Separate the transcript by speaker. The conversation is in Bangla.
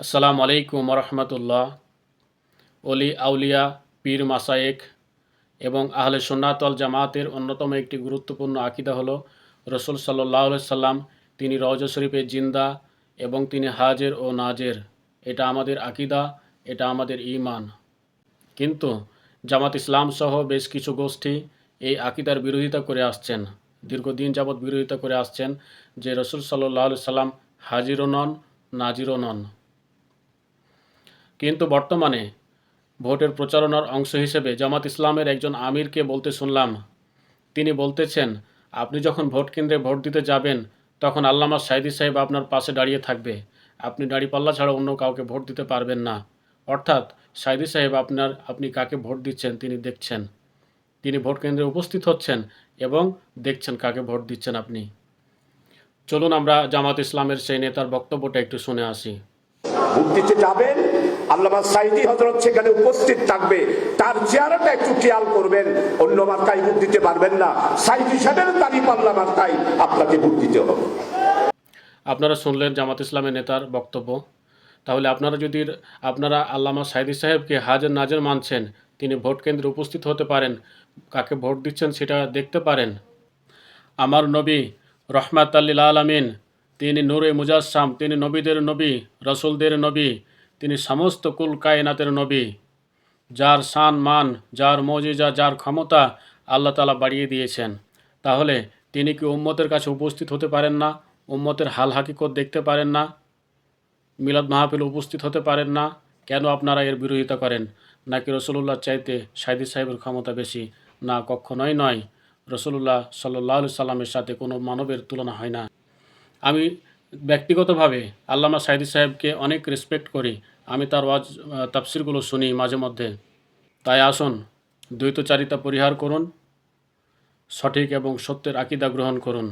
Speaker 1: আসসালামু আলাইকুম রহমতুল্লাহ। অলি আউলিয়া, পীর মাসায়েক এবং আহলে সুন্নাত ওয়াল জামাতের অন্যতম একটি গুরুত্বপূর্ণ আকিদা হলো রসুল সাল্লাল্লাহু আলাইহি সাল্লাম তিনি রওজা শরীফে জিন্দা এবং তিনি হাজের ও নাজের। এটা আমাদের আকিদা, এটা আমাদের ঈমান। কিন্তু জামাত ইসলাম সহ বেশ কিছু গোষ্ঠী এই আকিদার বিরোধিতা করে আসছেন, দীর্ঘদিন যাবৎ বিরোধিতা করে আসছেন যে রসুল সাল্লাল্লাহু আলাইহি সাল্লাম হাজিরও নন, নাজিরও নন। কিন্তু বর্তমানে ভোটের প্রচারণার অংশ হিসেবে জামাত ইসলামের একজন আমিরকে বলতে শুনলাম, তিনি বলতেছেন আপনি যখন ভোট কেন্দ্রে ভোট দিতে যাবেন তখন আল্লামা সাঈদী সাহেব আপনার পাশে দাঁড়িয়ে থাকবে, আপনি দাঁড়িপাল্লা ছাড়া অন্য কাউকে ভোট দিতে পারবেন না। অর্থাৎ সাঈদী সাহেব আপনি কাকে ভোট দিচ্ছেন তিনি দেখছেন, তিনি ভোট কেন্দ্রে উপস্থিত হচ্ছেন এবং দেখছেন কাকে ভোট দিচ্ছেন আপনি। চলুন আমরা জামাত ইসলামের সেই নেতার বক্তব্যটা একটু শুনে আসি।
Speaker 2: ভোট দিতে যাবেন, আল্লামা সাঈদী হযরত সেখানে উপস্থিত থাকবে, তার চেহারাটা একটু খেয়াল করবেন। অন্য মার্কায় ভোট দিতে পারবেন না, সাঈদী সাহেবের দাঁড়িপাল্লা মার্কায় আপনাকে ভোট দিতে হবে।
Speaker 1: আপনারা শুনলেন জামাত ইসলামের নেতার বক্তব্য। তাহলে আপনারা আল্লামা সাঈদী সাহেবকে হাজের নাজের মানছেন, তিনি ভোট কেন্দ্রে উপস্থিত হতে পারেন, কাকে ভোট দিচ্ছেন সেটা দেখতে পারেন। আমার নবী রহমাতাল লিল আলামিন, তিনি নূরে মুজাসসাম, তিনি নবীদের নবী, রসুলদের নবী, তিনি সমস্ত কুল কায়নাতের নবী, যার শান মান, যার মজিজা, যার ক্ষমতা আল্লাহ তাআলা বাড়িয়ে দিয়েছেন। তাহলে তিনি কি উম্মতের কাছে উপস্থিত হতে পারেন না? উম্মতের হাল হাকিকত দেখতে পারেন না? মিলাদ মাহফিলে উপস্থিত হতে পারেন না? কেন আপনারা এর বিরোধিতা করেন? নাকি রসুলুল্লাহ চাইতে সাঈদী সাহেবের ক্ষমতা বেশি? না, কখনোই নয়। রসুলুল্লাহ সাল্লাল্লাহু আলাইহি সাল্লামের সাথে কোনো মানবের তুলনা হয় না। আমি ব্যক্তিগতভাবে আল্লামা সাঈদী সাহেবকে অনেক রেসপেক্ট করি, আমি তার তাফসিরগুলো শুনি মাঝে মধ্যে। তাই আসুন দ্বৈতচারিতা পরিহার করুন, সঠিক এবং সত্যের আকিদা গ্রহণ করুন।